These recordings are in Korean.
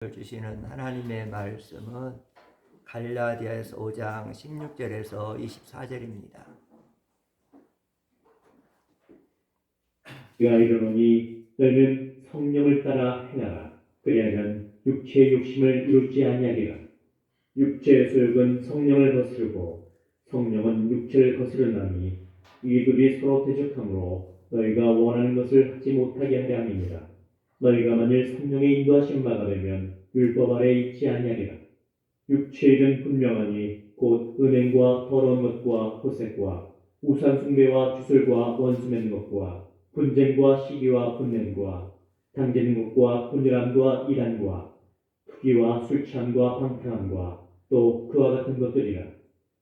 주시는 하나님의 말씀은 갈라디아서 5장 16절에서 24절입니다. 그가 이르노니 너희는 성령을 따라 행하라. 그리하면 육체의 욕심을 이루지 아니하리라. 육체의 소욕은 성령을 거스르고 성령은 육체를 거스르나니 이 둘이 서로 대적하므로 너희가 원하는 것을 하지 못하게 하려 함이니라. 너희가 만일 성령의 인도하신 바가 되면 율법 아래 있지 아니하리라. 육체의 일은 분명하니 곧 음행과 더러운 것과 호색과 우상 숭배와 주술과 원수 맺는 것과 분쟁과 시기와 분냄과 당지는 것과 분열함과 이단과 투기와 술 취함과 방탕함과 또 그와 같은 것들이라.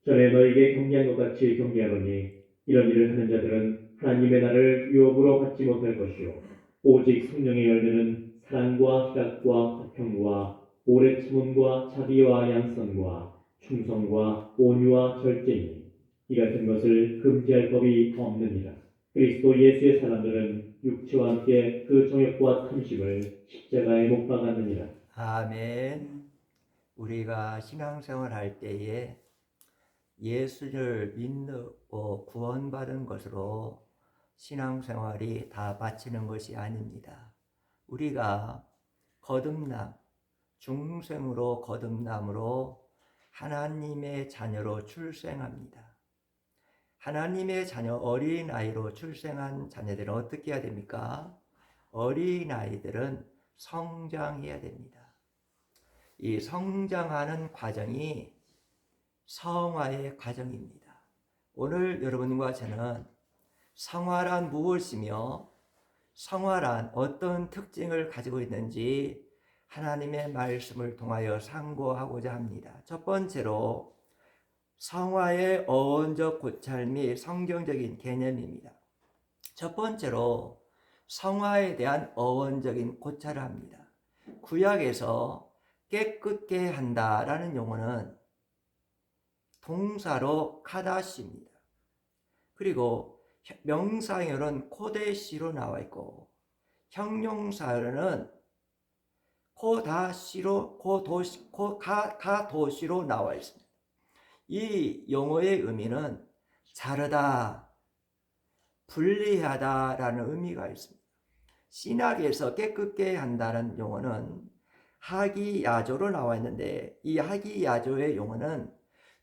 전에 너희에게 경계한 것 같이 경계하노니 이런 일을 하는 자들은 하나님의 날을 유업으로 받지 못할 것이요 오직 성령의 열매는 사랑과 희락과 화평과 오래 참음과 자비와 양선과 충성과 온유와 절제니 이 같은 것을 금지할 법이 없느니라. 그리스도 예수의 사람들은 육체와 함께 그 정욕과 탐심을 십자가에 못 박았느니라. 아멘. 우리가 신앙생활 할 때에 예수를 믿고 구원받은 것으로 신앙생활이 다 마치는 것이 아닙니다. 우리가 거듭남, 중생으로 거듭남으로 하나님의 자녀로 출생합니다. 하나님의 자녀, 어린아이로 출생한 자녀들은 어떻게 해야 됩니까? 어린아이들은 성장해야 됩니다. 이 성장하는 과정이 성화의 과정입니다. 오늘 여러분과 저는 성화란 무엇이며 성화란 어떤 특징을 가지고 있는지 하나님의 말씀을 통하여 상고하고자 합니다. 첫 번째로 성화의 어원적 고찰 및 성경적인 개념입니다. 첫 번째로 성화에 대한 어원적인 고찰을 합니다. 구약에서 깨끗게 한다라는 용어는 동사로 카다시입니다. 그리고 명사형으로는 코데시로 나와 있고 형용사로는 가도시로 나와 있습니다. 이 용어의 의미는 자르다, 분리하다라는 의미가 있습니다. 신학에서 깨끗게 한다는 용어는 하기야조로 나와 있는데 이 하기야조의 용어는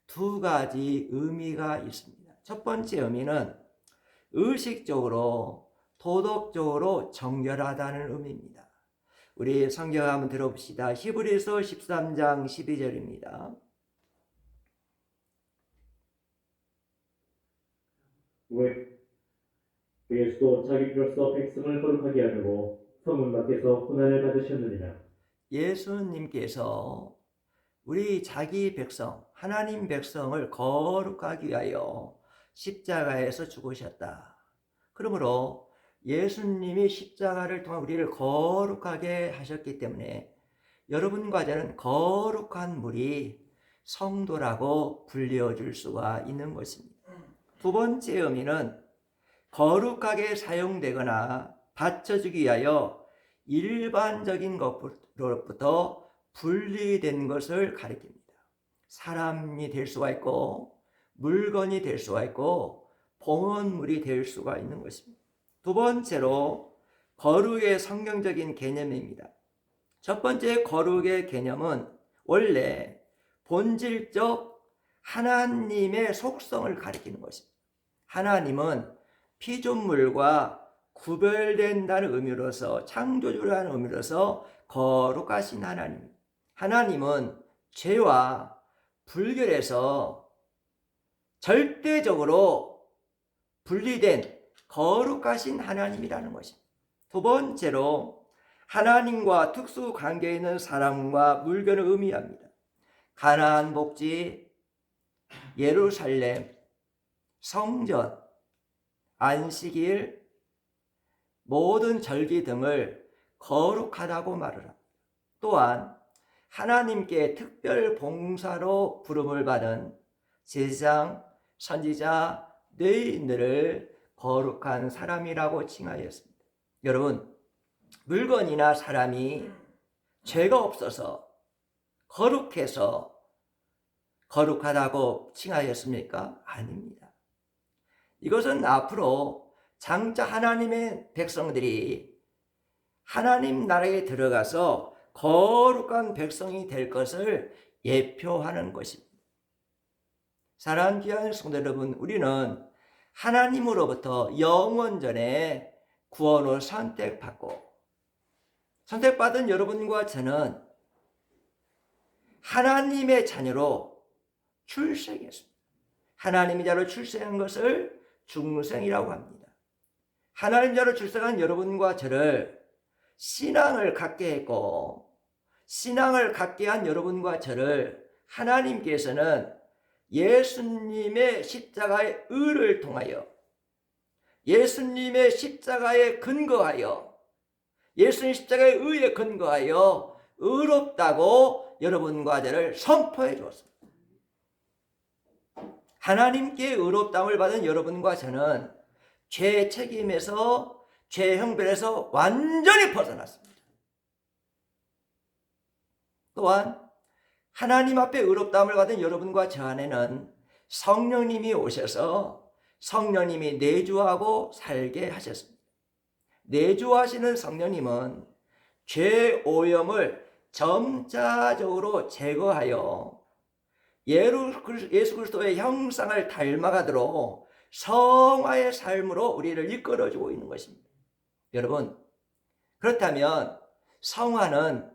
두 가지 의미가 있습니다. 첫 번째 의미는 의식적으로 도덕적으로 정결하다는 의미입니다. 우리 성경 한번 들어봅시다. 히브리서 13장 12절입니다. 왜 예수도 자기 피로써 백성을 거룩하게 하려고 성문 밖에서 고난을 받으셨느니라. 예수님께서 우리 자기 백성, 하나님 백성을 거룩하기 위하여 십자가에서 죽으셨다. 그러므로 예수님이 십자가를 통해 우리를 거룩하게 하셨기 때문에 여러분과 저는 거룩한 물이 성도라고 불려줄 수가 있는 것입니다. 두 번째 의미는 거룩하게 사용되거나 바쳐주기 위하여 일반적인 것으로부터 분리된 것을 가리킵니다. 사람이 될 수가 있고 물건이 될 수가 있고 봉헌물이 될 수가 있는 것입니다. 두 번째로 거룩의 성경적인 개념입니다. 첫 번째 거룩의 개념은 원래 본질적 하나님의 속성을 가리키는 것입니다. 하나님은 피조물과 구별된다는 의미로서 창조주라는 의미로서 거룩하신 하나님. 하나님은 죄와 불결에서 절대적으로 분리된 거룩하신 하나님이라는 것입니다. 두 번째로 하나님과 특수 관계에 있는 사람과 물건을 의미합니다. 가나안 복지, 예루살렘, 성전, 안식일, 모든 절기 등을 거룩하다고 말을 합니다. 또한 하나님께 특별 봉사로 부름을 받은 제사장, 선지자, 뇌인들을 거룩한 사람이라고 칭하였습니다. 여러분, 물건이나 사람이 죄가 없어서 거룩해서 거룩하다고 칭하였습니까? 아닙니다. 이것은 앞으로 장차 하나님의 백성들이 하나님 나라에 들어가서 거룩한 백성이 될 것을 예표하는 것입니다. 사랑하는 귀한 성도 여러분, 우리는 하나님으로부터 영원전에 구원을 선택받은 여러분과 저는 하나님의 자녀로 출생했습니다. 하나님의 자녀로 출생한 것을 중생이라고 합니다. 하나님 자녀로 출생한 여러분과 저를 신앙을 갖게 했고, 신앙을 갖게 한 여러분과 저를 하나님께서는 예수님의 십자가의 의를 통하여, 예수님의 십자가에 근거하여, 예수님 십자가의 의에 근거하여 의롭다고 여러분과 저를 선포해 주었습니다. 하나님께 의롭다함을 받은 여러분과 저는 죄 책임에서, 죄 형벌에서 완전히 벗어났습니다. 또한 하나님 앞에 의롭다함을 받은 여러분과 저 안에는 성령님이 오셔서 성령님이 내주하고 살게 하셨습니다. 내주하시는 성령님은 죄 오염을 점차적으로 제거하여 예수 그리스도의 형상을 닮아가도록 성화의 삶으로 우리를 이끌어주고 있는 것입니다. 여러분, 그렇다면 성화는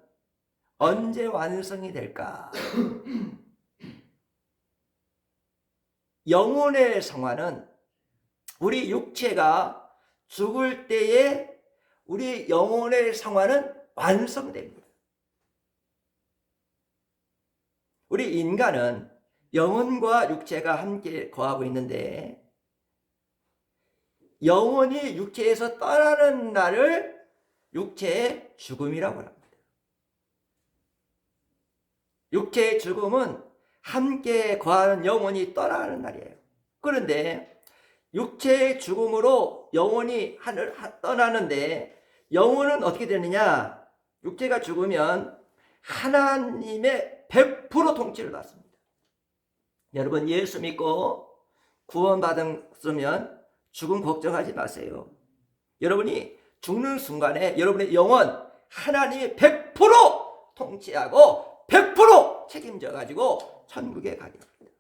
언제 완성이 될까? 영혼의 성화는 우리 육체가 죽을 때에 우리 영혼의 성화는 완성됩니다. 우리 인간은 영혼과 육체가 함께 거하고 있는데, 영혼이 육체에서 떠나는 날을 육체의 죽음이라고 합니다. 육체의 죽음은 함께 거하는 영혼이 떠나는 날이에요. 그런데 육체의 죽음으로 영혼이 하늘 떠나는데, 영혼은 어떻게 되느냐? 육체가 죽으면 하나님의 100% 통치를 받습니다. 여러분, 예수 믿고 구원받았으면 죽음 걱정하지 마세요. 여러분이 죽는 순간에 여러분의 영혼 하나님이 100% 통치하고 100% 책임져 가지고 천국에 가게 합니다.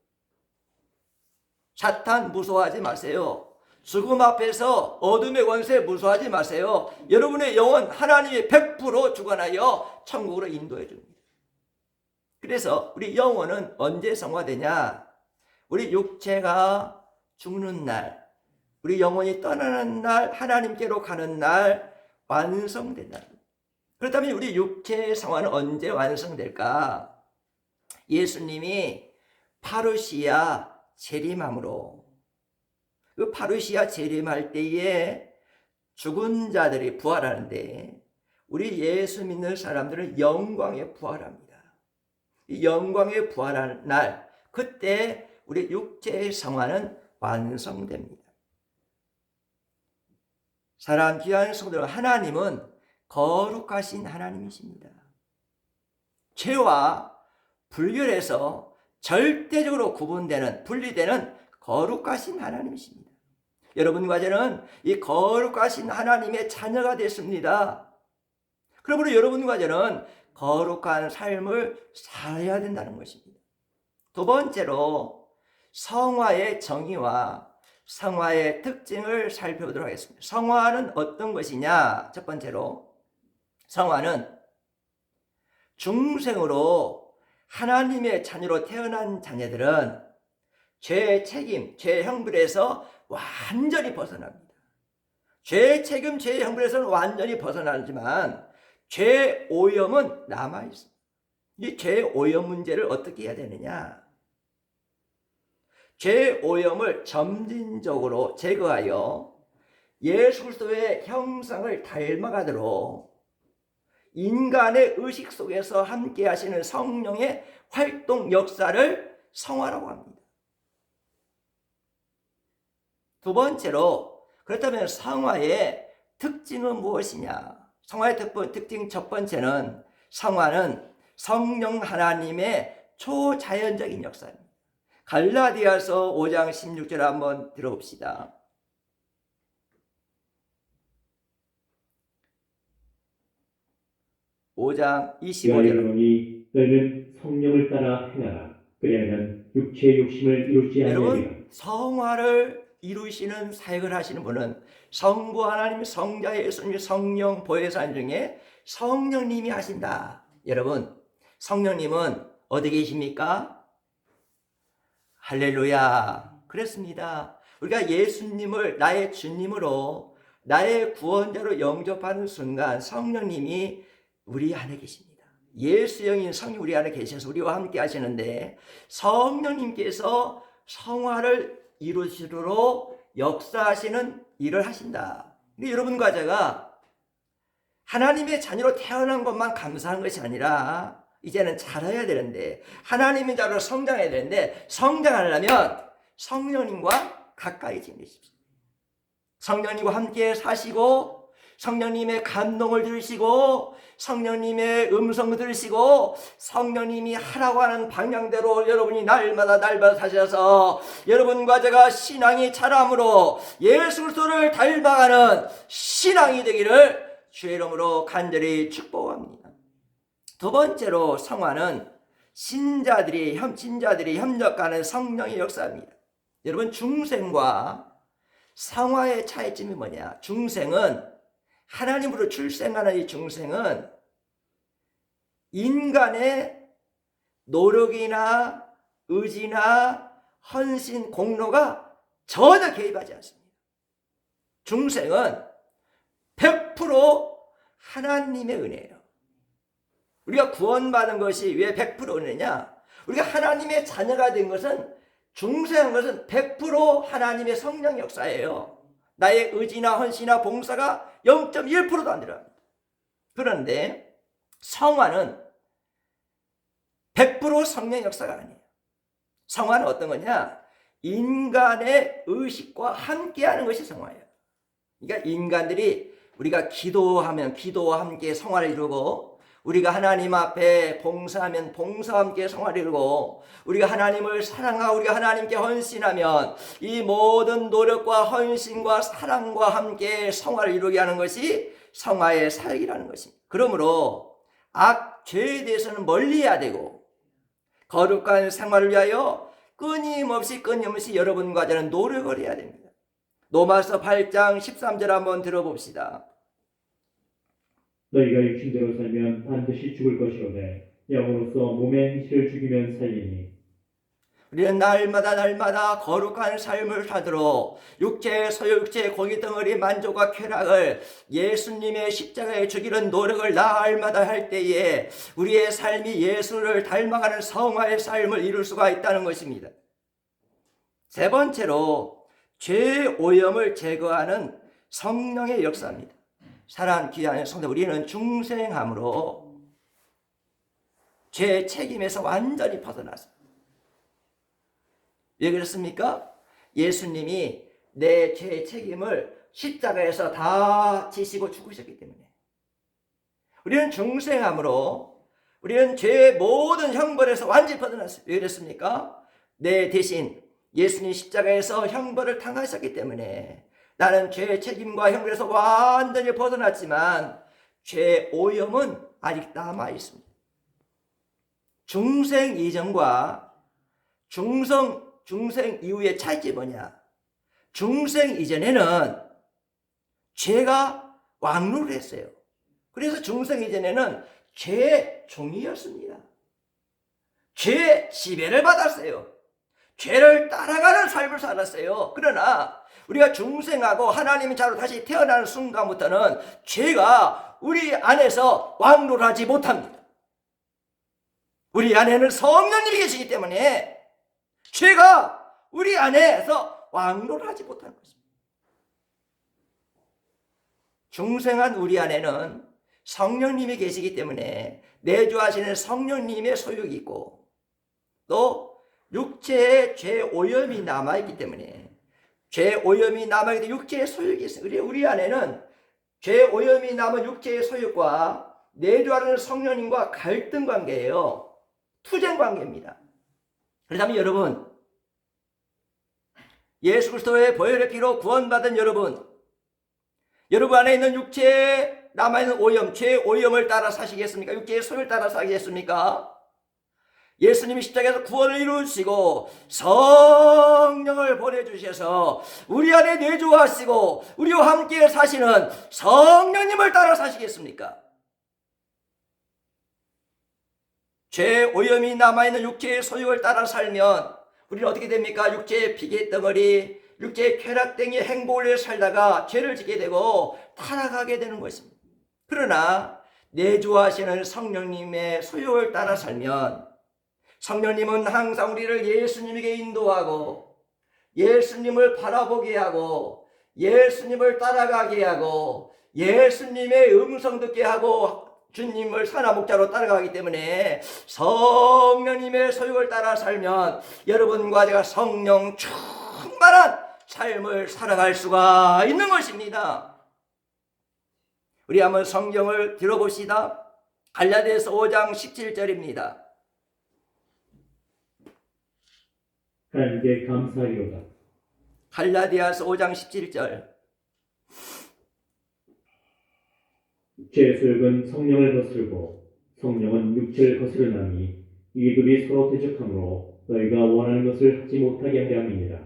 사탄 무서워하지 마세요. 죽음 앞에서 어둠의 권세 무서워하지 마세요. 여러분의 영혼 하나님이 100% 주관하여 천국으로 인도해 줍니다. 그래서 우리 영혼은 언제 성화되냐? 우리 육체가 죽는 날, 우리 영혼이 떠나는 날, 하나님께로 가는 날 완성된다. 그렇다면 우리 육체의 성화는 언제 완성될까? 예수님이 파루시아 재림함으로, 그 파루시아 재림할 때에 죽은 자들이 부활하는데, 우리 예수 믿는 사람들은 영광에 부활합니다. 이 영광에 부활하는 날, 그때 우리 육체의 성화는 완성됩니다. 사랑하는 귀한 성도 여러분, 하나님은 거룩하신 하나님이십니다. 죄와 불결에서 절대적으로 구분되는, 분리되는 거룩하신 하나님이십니다. 여러분과 저는 이 거룩하신 하나님의 자녀가 됐습니다. 그러므로 여러분과 저는 거룩한 삶을 살아야 된다는 것입니다. 두 번째로 성화의 정의와 성화의 특징을 살펴보도록 하겠습니다. 성화는 어떤 것이냐? 첫 번째로, 성화는 중생으로 하나님의 자녀로 태어난 자녀들은 죄의 책임, 죄의 형벌에서 완전히 벗어납니다. 죄의 책임, 죄의 형벌에서는 완전히 벗어나지만 죄 오염은 남아있습니다. 이 죄 오염 문제를 어떻게 해야 되느냐? 죄 오염을 점진적으로 제거하여 예수 그리스도의 형상을 닮아가도록 인간의 의식 속에서 함께 하시는 성령의 활동 역사를 성화라고 합니다. 두 번째로, 그렇다면 성화의 특징은 무엇이냐? 성화의 특징 첫 번째는 성화는 성령 하나님의 초자연적인 역사입니다. 갈라디아서 5장 16절 한번 들어봅시다. 5장 25절. 여러분이 너희는 성령을 따라 행하라. 그리하면 육체의 욕심을 이루지 아니하리라. 여러분, 성화를 이루시는 사역을 하시는 분은 성부 하나님, 성자 예수님, 성령 보혜사 중에 성령님이 하신다. 여러분, 성령님은 어디 계십니까? 할렐루야. 그렇습니다. 우리가 예수님을 나의 주님으로, 나의 구원자로 영접하는 순간 성령님이 우리 안에 계십니다. 예수 영인 성령 우리 안에 계셔서 우리와 함께 하시는데, 성령님께서 성화를 이루시도록 역사하시는 일을 하신다. 근데 여러분과 제가 하나님의 자녀로 태어난 것만 감사한 것이 아니라 이제는 자라야 되는데, 하나님의 자녀로 성장해야 되는데, 성장하려면 성령님과 가까이 지내십시오. 성령님과 함께 사시고, 성령님의 감동을 들으시고, 성령님의 음성을 들으시고, 성령님이 하라고 하는 방향대로 여러분이 날마다 사셔서 여러분과 제가 신앙이 자람으로 예수 그리스도를 닮아가는 신앙이 되기를 주의 이름으로 간절히 축복합니다. 두 번째로 성화는 신자들이 협력하는 성령의 역사입니다. 여러분, 중생과 성화의 차이점이 뭐냐? 중생은, 하나님으로 출생하는 이 중생은 인간의 노력이나 의지나 헌신, 공로가 전혀 개입하지 않습니다. 중생은 100% 하나님의 은혜예요. 우리가 구원받은 것이 왜 100% 은혜냐? 우리가 하나님의 자녀가 된 것은, 중생한 것은 100% 하나님의 성령 역사예요. 나의 의지나 헌신이나 봉사가 0.1%도 안 들어갑니다. 그런데 성화는 100% 성령 역사가 아니에요. 성화는 어떤 거냐? 인간의 의식과 함께하는 것이 성화예요. 그러니까 인간들이, 우리가 기도하면 기도와 함께 성화를 이루고, 우리가 하나님 앞에 봉사하면 봉사와 함께 성화를 이루고, 우리가 하나님을 사랑하고 우리가 하나님께 헌신하면 이 모든 노력과 헌신과 사랑과 함께 성화를 이루게 하는 것이 성화의 사역이라는 것입니다. 그러므로 죄에 대해서는 멀리해야 되고, 거룩한 생활을 위하여 끊임없이 여러분과 저는 노력을 해야 됩니다. 로마서 8장 13절 한번 들어봅시다. 너희가 육신대로 살면 반드시 죽을 것이로되 영으로서 몸의 행실을 죽이면 살리니. 우리는 날마다 거룩한 삶을 살도록 육체의 소유, 육체의 고기 덩어리 만족과 쾌락을 예수님의 십자가에 죽이는 노력을 날마다 할 때에 우리의 삶이 예수를 닮아가는 성화의 삶을 이룰 수가 있다는 것입니다. 세 번째로, 죄 오염을 제거하는 성령의 역사입니다. 사랑하는 귀한 성도, 우리는 중생함으로 죄의 책임에서 완전히 벗어났습니다. 왜 그렇습니까? 예수님이 내 죄의 책임을 십자가에서 다 지시고 죽으셨기 때문에. 우리는 중생함으로 우리는 죄의 모든 형벌에서 완전히 벗어났어요. 왜 그렇습니까? 내 대신 예수님 십자가에서 형벌을 당하셨기 때문에 나는 죄의 책임과 형벌에서 완전히 벗어났지만 죄의 오염은 아직 남아 있습니다. 중생 이전과 중생 이후의 차이점이 뭐냐? 중생 이전에는 죄가 왕노를 했어요. 그래서 중생 이전에는 죄의 종이었습니다. 죄의 지배를 받았어요. 죄를 따라가는 삶을 살았어요. 그러나 우리가 중생하고 하나님의 자로 다시 태어나는 순간부터는 죄가 우리 안에서 왕노하지 못합니다. 우리 안에는 성령님이 계시기 때문에 죄가 우리 안에서 왕노하지 못하는 것입니다. 중생한 우리 안에는 성령님이 계시기 때문에 내주하시는 성령님의 소욕이 있고, 또 육체의 죄 오염이 남아있기 때문에 죄 오염이 남아있기 때문에 육체의 소욕이 있어요. 우리 안에는 죄 오염이 남은 육체의 소욕과 내주하는 성령님과 갈등 관계예요. 투쟁 관계입니다. 그렇다면 여러분, 예수 그리스도의 보혈의 피로 구원받은 여러분 안에 있는 육체에 남아있는 오염, 죄의 오염을 따라 사시겠습니까? 육체의 소욕을 따라 사시겠습니까? 예수님이 십자가에서 구원을 이루시고 성령을 보내주셔서 우리 안에 내주하시고 우리와 함께 사시는 성령님을 따라 사시겠습니까? 죄의 오염이 남아있는 육체의 소욕을 따라 살면 우리는 어떻게 됩니까? 육체의 피개덩어리, 육체의 쾌락땡이 행복을 위해 살다가 죄를 짓게 되고 타락하게 되는 것입니다. 그러나 내주하시는 성령님의 소욕을 따라 살면 성령님은 항상 우리를 예수님에게 인도하고 예수님을 바라보게 하고 예수님을 따라가게 하고 예수님의 음성 듣게 하고 주님을 산화목자로 따라가기 때문에 성령님의 소욕을 따라 살면 여러분과 제가 성령 충만한 삶을 살아갈 수가 있는 것입니다. 우리 한번 성경을 들어봅시다. 갈라디아서 5장 17절입니다. 하나님께 감사하리로다. 갈라디아서 5장 17절. 육체의 소욕은 성령을 거스르고 성령은 육체를 거스르나니 이 둘이 서로 대적하므로 너희가 원하는 것을 하지 못하게 하려 함이니라.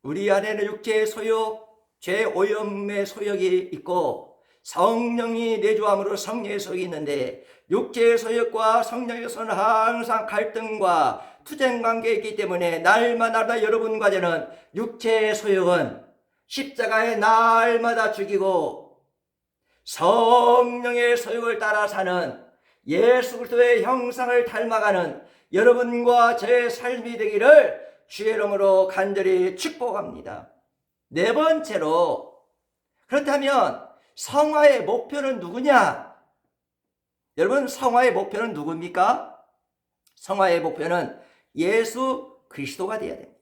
우리 안에는 육체의 소욕, 죄 오염의 소욕이 있고 성령이 내주함으로 성령의 소욕이 있는데 육체의 소욕과 성령에서는 항상 갈등과 투쟁 관계가 있기 때문에 날마다 여러분과 저는 육체의 소욕은 십자가에 날마다 죽이고 성령의 소욕을 따라 사는 예수 그리스도의 형상을 닮아가는 여러분과 저의 삶이 되기를 주의 이름으로 간절히 축복합니다. 네 번째로, 그렇다면 성화의 목표는 누구냐? 여러분, 성화의 목표는 누굽니까? 성화의 목표는 예수 그리스도가 되어야 됩니다.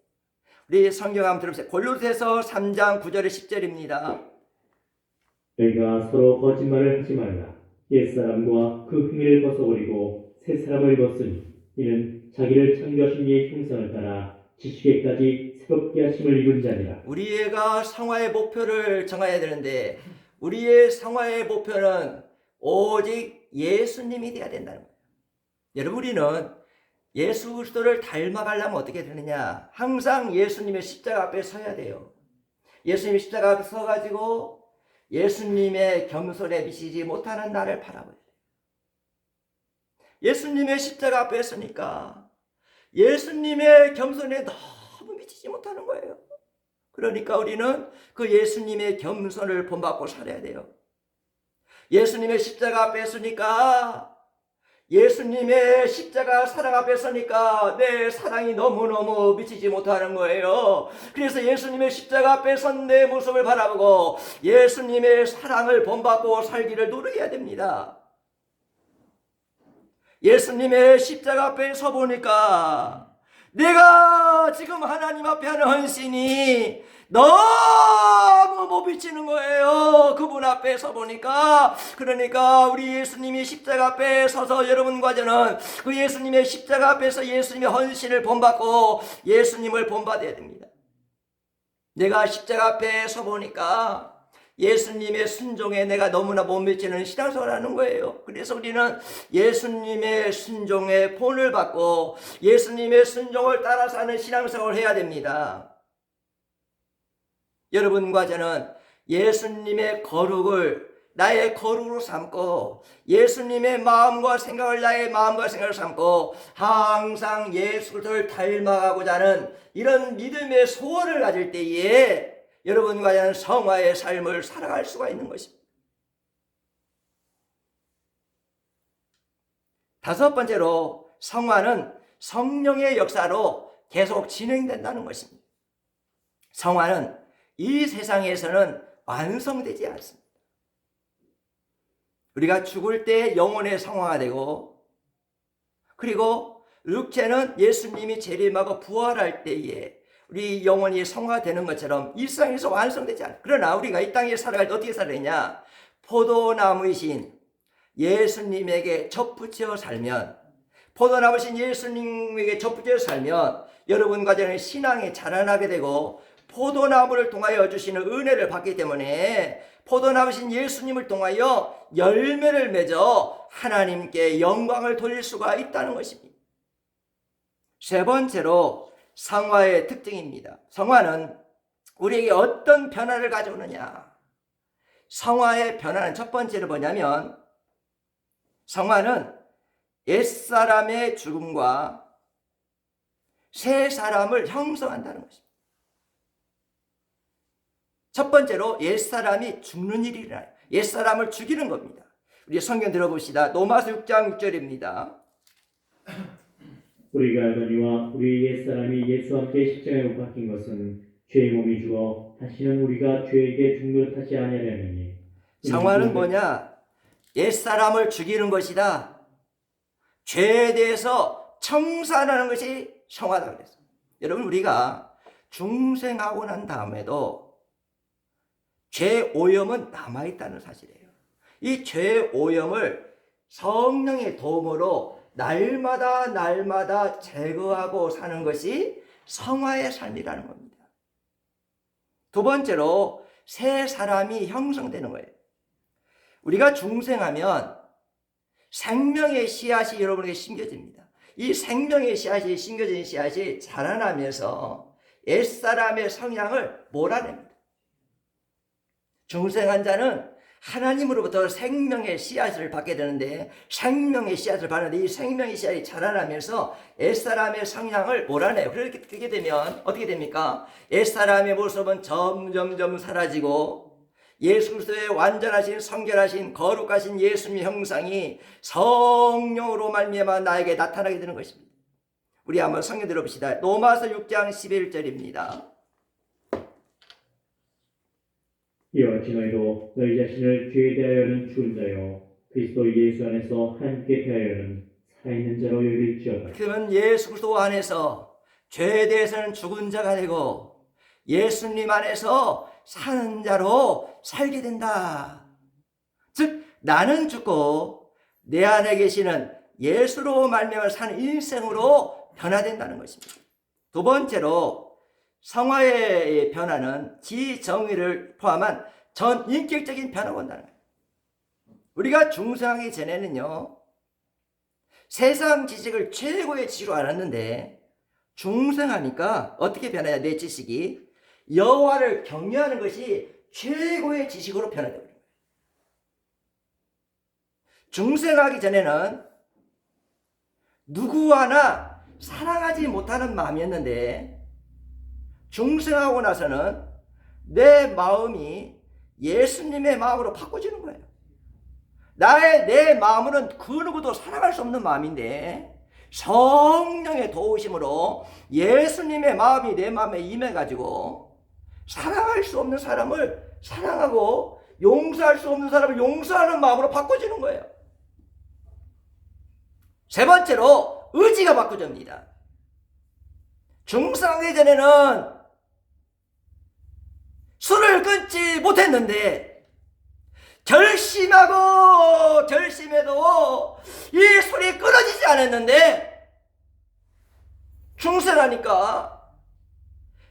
우리 성경 한번 들어보세요. 골로새서 3장 9절에 10절입니다. 너희가 서로 거짓말을 하지 말라. 옛사람과 그 행위를 벗어버리고 새 사람을 벗으니 이는 자기를 창조하신 이의 형상을 따라 지식에까지 새롭게 하심을 입은 자니라. 우리가 성화의 목표를 정해야 되는데 우리의 성화의 목표는 오직 예수님이 되어야 된다는 거예요. 여러분, 우리는 예수 그리스도를 닮아가려면 어떻게 되느냐? 항상 예수님의 십자가 앞에 서야 돼요. 예수님의 십자가 앞에 서가지고 예수님의 겸손에 미치지 못하는 나를 바라봐야 돼요. 예수님의 십자가 앞에 서니까 예수님의 겸손에 너무 미치지 못하는 거예요. 그러니까 우리는 그 예수님의 겸손을 본받고 살아야 돼요. 예수님의 십자가 앞에 서니까 예수님의 십자가 사랑 앞에 서니까 내 사랑이 너무너무 미치지 못하는 거예요. 그래서 예수님의 십자가 앞에 선 내 모습을 바라보고 예수님의 사랑을 본받고 살기를 노력해야 됩니다. 예수님의 십자가 앞에 서 보니까 내가 지금 하나님 앞에 하는 헌신이 너무 못 비치는 거예요. 그분 앞에 서 보니까. 그러니까 우리 예수님이 십자가 앞에 서서 여러분과 저는 그 예수님의 십자가 앞에서 예수님의 헌신을 본받고 예수님을 본받아야 됩니다. 내가 십자가 앞에 서 보니까 예수님의 순종에 내가 너무나 못 미치는 신앙생활을 하는 거예요. 그래서 우리는 예수님의 순종에 본을 받고 예수님의 순종을 따라 사는 신앙생활을 해야 됩니다. 여러분과 저는 예수님의 거룩을 나의 거룩으로 삼고 예수님의 마음과 생각을 나의 마음과 생각을 삼고 항상 예수를 닮아가고자 하는 이런 믿음의 소원을 가질 때에 여러분과 저는 성화의 삶을 살아갈 수가 있는 것입니다. 다섯 번째로, 성화는 성령의 역사로 계속 진행된다는 것입니다. 성화는 이 세상에서는 완성되지 않습니다. 우리가 죽을 때 영혼의 성화가 되고, 그리고 육체는 예수님이 재림하고 부활할 때에 우리 영혼이 성화되는 것처럼 이 세상에서 완성되지 않아요. 그러나 우리가 이 땅에 살아갈 때 어떻게 살아야 되냐? 포도나무이신 예수님에게 접붙여 살면, 포도나무신 예수님에게 접붙여 살면 여러분 가정의 신앙이 자라나게 되고 포도나무를 통하여 주시는 은혜를 받기 때문에 포도나무신 예수님을 통하여 열매를 맺어 하나님께 영광을 돌릴 수가 있다는 것입니다. 세 번째로 성화의 특징입니다. 성화는 우리에게 어떤 변화를 가져오느냐? 성화의 변화는 첫 번째로 뭐냐면, 성화는 옛사람의 죽음과 새 사람을 형성한다는 것입니다. 첫 번째로 옛사람이 죽는 일이 일어나요. 옛사람을 죽이는 겁니다. 우리 성경 들어봅시다. 로마서 6장 6절입니다. 우리가 알거니와 우리 옛사람이 예수와 함께 십자가에 못 박힌 것은 죄의 몸이 죽어 다시는 우리가 죄에게 죽노릇 하지 아니하려느니. 성화는 뭐냐? 옛사람을 죽이는 것이다. 죄에 대해서 청산하는 것이 성화다 그랬어요. 여러분, 우리가 중생하고 난 다음에도 죄 오염은 남아있다는 사실이에요. 이 죄 오염을 성령의 도움으로 날마다 제거하고 사는 것이 성화의 삶이라는 겁니다. 두 번째로 새 사람이 형성되는 거예요. 우리가 중생하면 생명의 씨앗이 여러분에게 심겨집니다. 이 생명의 씨앗이 심겨진 씨앗이 자라나면서 옛사람의 성향을 몰아냅니다. 중생한 자는 하나님으로부터 생명의 씨앗을 받게 되는데, 생명의 씨앗을 받는데 이 생명의 씨앗이 자라나면서 옛사람의 성향을 몰아내요. 그렇게 되면 어떻게 됩니까? 옛사람의 모습은 점점 사라지고 예수 그리스도의 완전하신 성결하신 거룩하신 예수님의 형상이 성령으로 말미암아 나에게 나타나게 되는 것입니다. 우리 한번 성경 들어봅시다. 로마서 6장 11절입니다. 이와 같이 너희도 너희 자신을 죄에 대하여는 죽은 자요 그리스도 예수 안에서 하나님께 대하여는 살아있는 자로 여길지어다. 그러면 예수 그리스도 안에서 죄에 대해서는 죽은 자가 되고 예수님 안에서 사는 자로 살게 된다. 즉 나는 죽고 내 안에 계시는 예수로 말미암아 사는 인생으로 변화된다는 것입니다. 두 번째로 성화의 변화는 지정의를 포함한 전 인격적인 변화가 온다는 거예요. 우리가 중생하기 전에는요, 세상 지식을 최고의 지식으로 알았는데 중생하니까 어떻게 변해야 내 지식이 여호와를 경외하는 것이 최고의 지식으로 변화되어 버린 거예요. 중생하기 전에는 누구 하나 사랑하지 못하는 마음이었는데 중생하고 나서는 내 마음이 예수님의 마음으로 바꿔지는 거예요. 내 마음은 그 누구도 사랑할 수 없는 마음인데 성령의 도우심으로 예수님의 마음이 내 마음에 임해가지고 사랑할 수 없는 사람을 사랑하고 용서할 수 없는 사람을 용서하는 마음으로 바꿔지는 거예요. 세 번째로 의지가 바꿔집니다. 중생하기 전에는 술을 끊지 못했는데 결심해도 이 술이 끊어지지 않았는데 중생하니까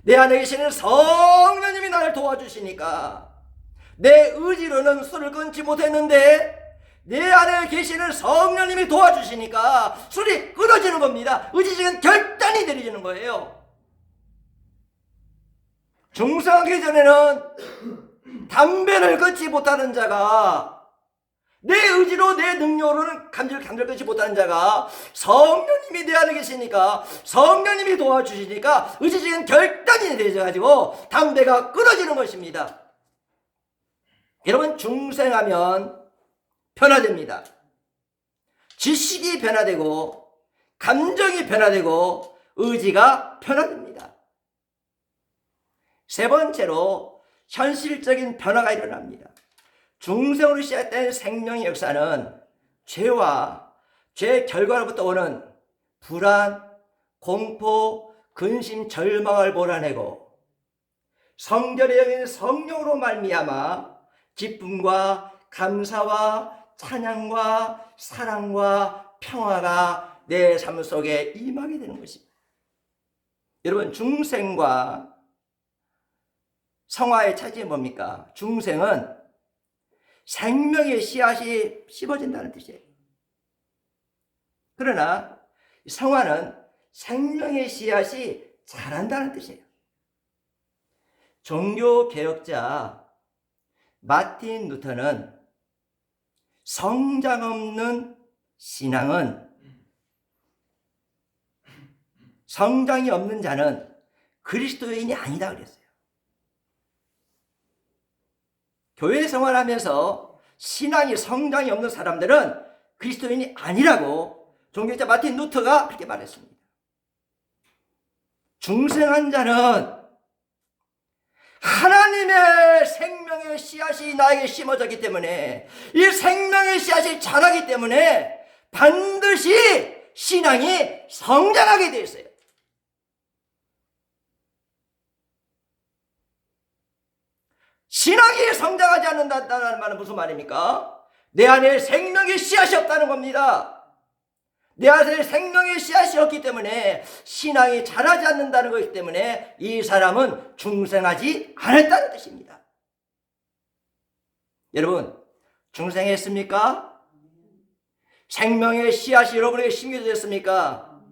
내 안에 계시는 성령님이 나를 도와주시니까 내 의지로는 술을 끊지 못했는데 내 안에 계시는 성령님이 도와주시니까 술이 끊어지는 겁니다. 의지적인 결단이 내려지는 거예요. 중생하기 전에는 담배를 끊지 못하는 자가 내 의지로 내 능력으로는 감정을 끊지 못하는 자가 성령님이 내 안에 계시니까 성령님이 도와주시니까 의지적인 결단이 내려져가지고 담배가 끊어지는 것입니다. 여러분, 중생하면 변화됩니다. 지식이 변화되고 감정이 변화되고 의지가 변화됩니다. 세 번째로 현실적인 변화가 일어납니다. 중생으로 시작된 생명의 역사는 죄와 죄 결과로부터 오는 불안, 공포, 근심, 절망을 몰아내고 성결의 영인 성령으로 말미암아 기쁨과 감사와 찬양과 사랑과 평화가 내 삶 속에 임하게 되는 것입니다. 여러분, 중생과 성화의 차이점이 뭡니까? 중생은 생명의 씨앗이 씹어진다는 뜻이에요. 그러나 성화는 생명의 씨앗이 자란다는 뜻이에요. 종교개혁자 마틴 루터는 성장 없는 신앙은, 성장이 없는 자는 그리스도인이 아니다 그랬어요. 교회 생활하면서 신앙이 성장이 없는 사람들은 그리스도인이 아니라고 종교개혁자 마틴 루터가 그렇게 말했습니다. 중생한 자는 하나님의 생명의 씨앗이 나에게 심어졌기 때문에, 이 생명의 씨앗이 자라기 때문에 반드시 신앙이 성장하게 되어 있어요. 신앙이 성장하지 않는다는 말은 무슨 말입니까? 내 안에 생명의 씨앗이 없다는 겁니다. 내 안에 생명의 씨앗이 없기 때문에 신앙이 자라지 않는다는 것이기 때문에 이 사람은 중생하지 않았다는 뜻입니다. 여러분, 중생했습니까? 생명의 씨앗이 여러분에게 심겨졌습니까?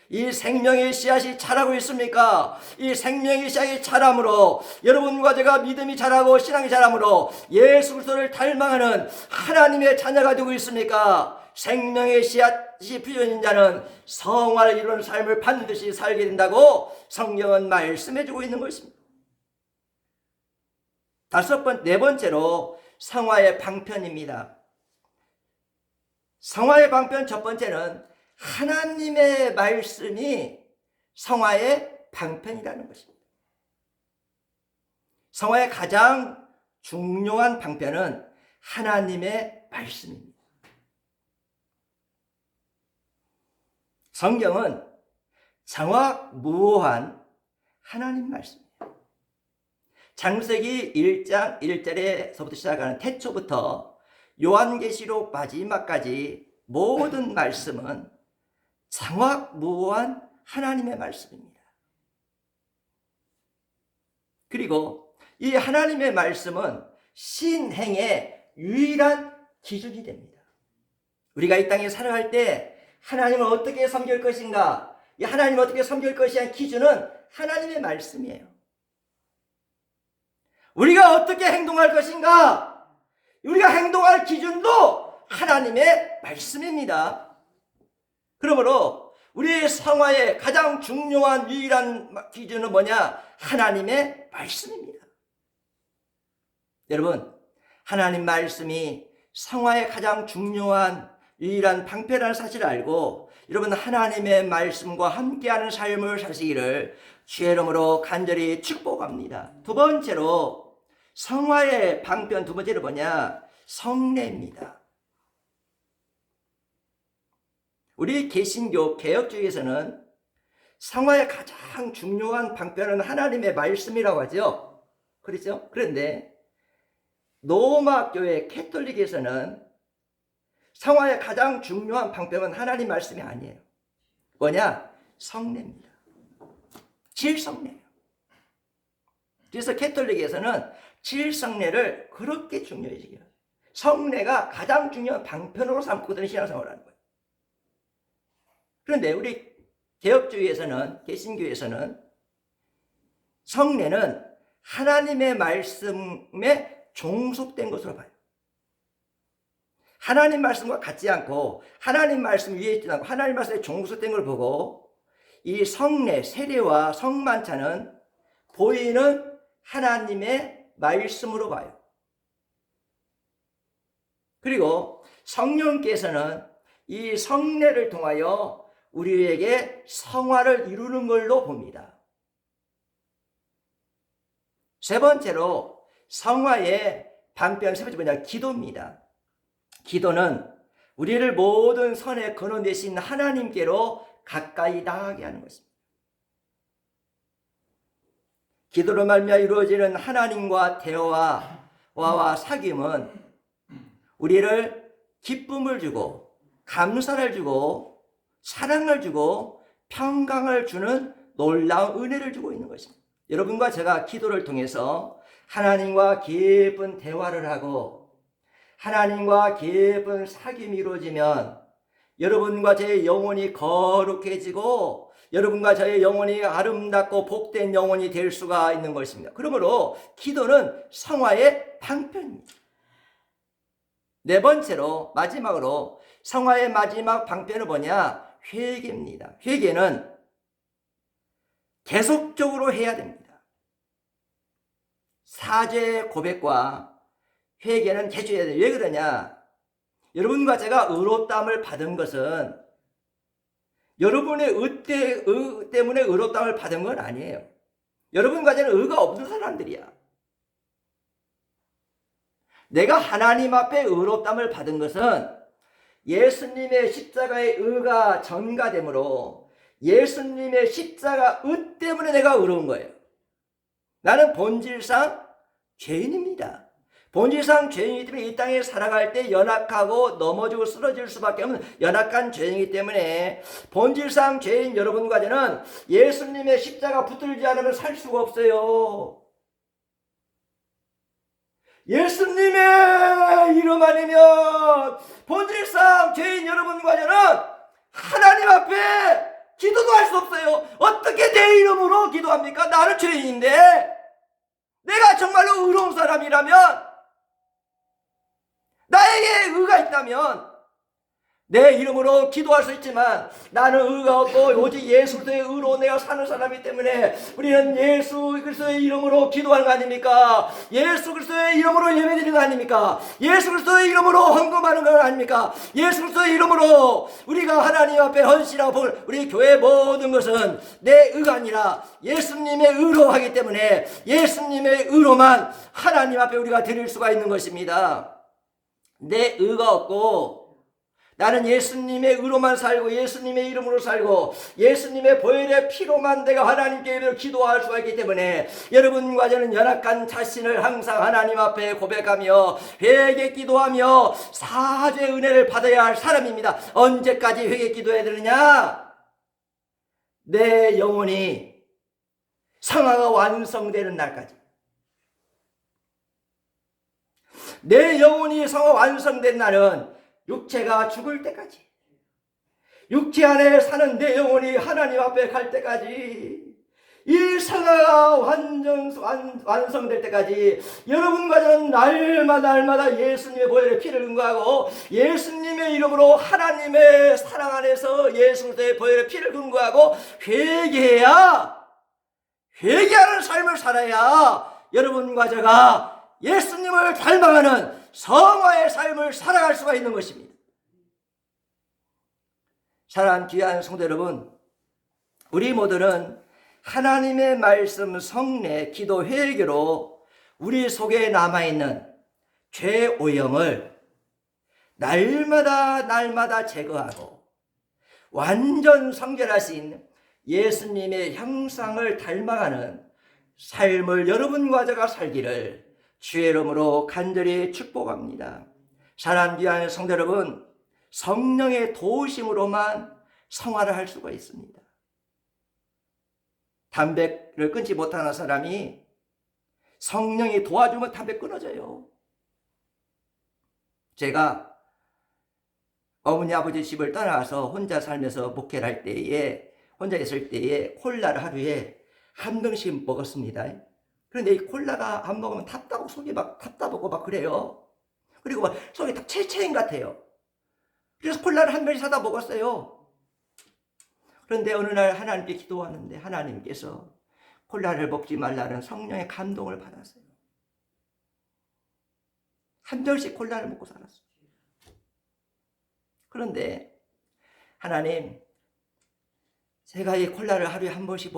이 생명의 씨앗이 자라고 있습니까? 이 생명의 씨앗이 자람으로 여러분과 제가 믿음이 자라고 신앙이 자람으로 예수 그리스도를 닮아가는 하나님의 자녀가 되고 있습니까? 생명의 씨앗이 피어진 자는 성화를 이루는 삶을 반드시 살게 된다고 성경은 말씀해주고 있는 것입니다. 네 번째로 성화의 방편입니다. 성화의 방편 첫 번째는 하나님의 말씀이 성화의 방편이라는 것입니다. 성화의 가장 중요한 방편은 하나님의 말씀입니다. 성경은 정확무오한 하나님 말씀입니다. 창세기 1장 1절에서부터 시작하는 태초부터 요한계시록 마지막까지 모든 말씀은 정확무오한 하나님의 말씀입니다. 그리고 이 하나님의 말씀은 신행의 유일한 기준이 됩니다. 우리가 이 땅에 살아갈 때 하나님을 어떻게 섬길 것인가, 이 하나님을 어떻게 섬길 것이냐는 기준은 하나님의 말씀이에요. 우리가 어떻게 행동할 것인가, 우리가 행동할 기준도 하나님의 말씀입니다. 그러므로 우리의 성화의 가장 중요한 유일한 기준은 뭐냐? 하나님의 말씀입니다. 여러분, 하나님 말씀이 성화의 가장 중요한 유일한 방편이라는 사실을 알고 여러분 하나님의 말씀과 함께하는 삶을 사시기를 주의 이름으로 간절히 축복합니다. 두 번째로 성화의 방편 두 번째는 뭐냐? 성례입니다. 우리 개신교 개혁주의에서는 성화의 가장 중요한 방편은 하나님의 말씀이라고 하죠. 그렇죠? 그런데 로마 교회 캐톨릭에서는 성화의 가장 중요한 방편은 하나님 말씀이 아니에요. 뭐냐? 성례입니다. 질성례예요. 그래서 캐톨릭에서는 질성례를 그렇게 중요히 여겨요. 성례가 가장 중요한 방편으로 삼고든 신앙생활을 하는 거예요. 그런데 우리 개혁주의에서는, 개신교에서는 성례는 하나님의 말씀에 종속된 것으로 봐요. 하나님 말씀과 같지 않고 하나님 말씀 위에 있지 않고 하나님 말씀에 종속된 걸 보고 이 성례, 세례와 성만찬은 보이는 하나님의 말씀으로 봐요. 그리고 성령께서는 이 성례를 통하여 우리에게 성화를 이루는 걸로 봅니다. 세 번째로 성화의 방편 세 번째 뭐냐? 기도입니다. 기도는 우리를 모든 선에 거느내신 하나님께로 가까이 나가게 하는 것입니다. 기도로 말미암아 이루어지는 하나님과 대화와 사귐은 우리를 기쁨을 주고 감사를 주고 사랑을 주고 평강을 주는 놀라운 은혜를 주고 있는 것입니다. 여러분과 제가 기도를 통해서 하나님과 깊은 대화를 하고 하나님과 깊은 사귐이 이루어지면 여러분과 제 영혼이 거룩해지고 여러분과 저의 영혼이 아름답고 복된 영혼이 될 수가 있는 것입니다. 그러므로 기도는 성화의 방편입니다. 네 번째로 마지막으로 성화의 마지막 방편은 뭐냐? 회개입니다. 회개는 계속적으로 해야 됩니다. 사죄 고백과 회개는 계속 해야 돼요. 왜 그러냐? 여러분과 제가 의롭다함을 받은 것은 여러분의 의 때문에 의롭다함을 받은 건 아니에요. 여러분과 저는 의가 없는 사람들이야. 내가 하나님 앞에 의롭다함을 받은 것은 예수님의 십자가의 의가 전가되므로 예수님의 십자가 의 때문에 내가 의로운 거예요. 나는 본질상 죄인입니다. 본질상 죄인이기 때문에 이 땅에 살아갈 때 연약하고 넘어지고 쓰러질 수밖에 없는 연약한 죄인이기 때문에 본질상 죄인 여러분과 저는 예수님의 십자가 붙들지 않으면 살 수가 없어요. 예수님의 이름 아니면 본질상 죄인 여러분과 저는 하나님 앞에 기도도 할 수 없어요. 어떻게 내 이름으로 기도합니까? 나는 죄인인데 내가 정말로 의로운 사람이라면 나에게 의가 있다면 내 이름으로 기도할 수 있지만 나는 의가 없고 오직 예수 그리스도의 의로 내가 사는 사람이기 때문에 우리는 예수 그리스도의 이름으로 기도하는 거 아닙니까? 예수 그리스도의 이름으로 예배드리는 거 아닙니까? 예수 그리스도의 이름으로 헌금하는 거 아닙니까? 예수 그리스도의 이름으로 우리가 하나님 앞에 헌신하고 우리 교회 모든 것은 내 의가 아니라 예수님의 의로 하기 때문에 예수님의 의로만 하나님 앞에 우리가 드릴 수가 있는 것입니다. 내 의가 없고 나는 예수님의 의로만 살고 예수님의 이름으로 살고 예수님의 보혈의 피로만 내가 하나님께 기도할 수가 있기 때문에 여러분과 저는 연약한 자신을 항상 하나님 앞에 고백하며 회개 기도하며 사죄 은혜를 받아야 할 사람입니다. 언제까지 회개 기도해야 되느냐? 내 영혼이 성화가 완성되는 날까지. 내 영혼이 성화 완성된 날은 육체가 죽을 때까지, 육체 안에 사는 내 영혼이 하나님 앞에 갈 때까지, 이 성화가 완성될 때까지 여러분과 저는 날마다 예수님의 보혈의 피를 근거하고 예수님의 이름으로 하나님의 사랑 안에서 예수의 보혈의 피를 근거하고 회개하는 삶을 살아야 여러분과 제가 예수님을 닮아가는 성화의 삶을 살아갈 수가 있는 것입니다. 사랑하는 귀한 성도 여러분, 우리 모두는 하나님의 말씀, 성례, 기도, 회개로 우리 속에 남아있는 죄 오염을 날마다 제거하고 완전 성결하신 예수님의 형상을 닮아가는 삶을 여러분과 제가 살기를 주의 이름으로 간절히 축복합니다. 사랑하는 귀한 성도 여러분, 성령의 도우심으로만 성화를 할 수가 있습니다. 담배를 끊지 못하는 사람이 성령이 도와주면 담배 끊어져요. 제가 어머니 아버지 집을 떠나서 혼자 살면서 목회를 할 때에 혼자 있을 때에 콜라를 하루에 한 병씩 먹었습니다. 그런데 이 콜라가 안 먹으면 답답하고 속이 막 답답하고 막 그래요. 그리고 막 속이 딱 체체인 같아요. 그래서 콜라를 한 병씩 사다 먹었어요. 그런데 어느 날 하나님께 기도하는데 하나님께서 콜라를 먹지 말라는 성령의 감동을 받았어요. 한 병씩 콜라를 먹고 살았어요. 그런데 하나님, 제가 이 콜라를 하루에 한 병씩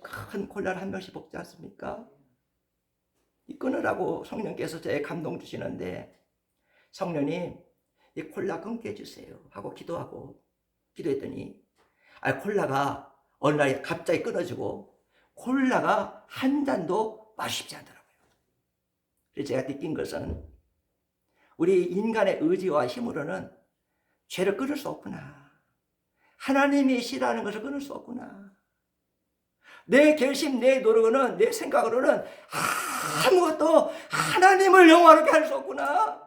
큰 콜라를 한 병씩 먹지 않습니까? 이 끊으라고 성령께서 제 감동 주시는데 성령님 이 콜라 끊게 해주세요 하고 기도했더니 콜라가 어느 날 갑자기 끊어지고 콜라가 한 잔도 마시지 않더라고요. 그래서 제가 느낀 것은 우리 인간의 의지와 힘으로는 죄를 끊을 수 없구나. 하나님이 싫어하는 것을 끊을 수 없구나. 내 결심, 내 노력은, 내 생각으로는 아무것도 하나님을 영화롭게 할 수 없구나.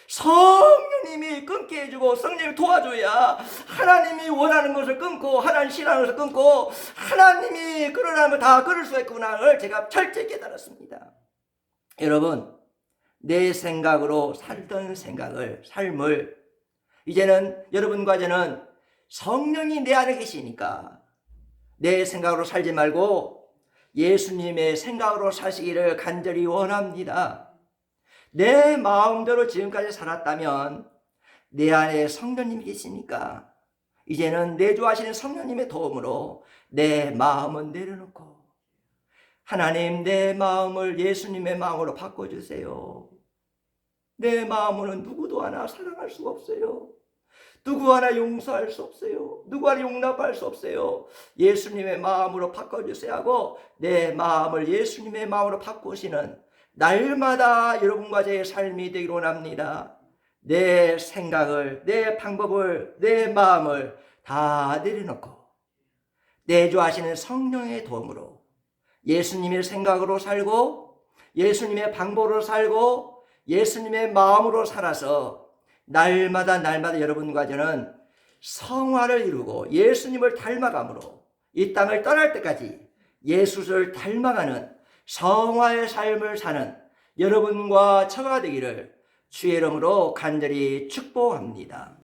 성령님이 끊게 해주고 성령을 도와줘야 하나님이 원하는 것을 끊고 하나님 싫어하는 것을 끊고 하나님이 끊으라는 걸 다 끊을 수 있구나를 제가 철저히 깨달았습니다. 여러분, 내 생각으로 살던 삶을 이제는 여러분과 저는 성령이 내 안에 계시니까 내 생각으로 살지 말고 예수님의 생각으로 사시기를 간절히 원합니다. 내 마음대로 지금까지 살았다면 내 안에 성령님이 계시니까 이제는 내주하시는 성령님의 도움으로 내 마음은 내려놓고 하나님, 내 마음을 예수님의 마음으로 바꿔주세요. 내 마음으로는 누구도 하나 사랑할 수가 없어요. 누구 하나 용서할 수 없어요. 누구 하나 용납할 수 없어요. 예수님의 마음으로 바꿔주세요 하고 내 마음을 예수님의 마음으로 바꾸시는 날마다 여러분과 제 삶이 되기를 원합니다. 내 생각을, 내 방법을, 내 마음을 다 내려놓고 내주하시는 성령의 도움으로 예수님의 생각으로 살고 예수님의 방법으로 살고 예수님의 마음으로 살아서 날마다 여러분과 저는 성화를 이루고 예수님을 닮아감으로 이 땅을 떠날 때까지 예수를 닮아가는 성화의 삶을 사는 여러분과 저가 되기를 주의 이름으로 간절히 축복합니다.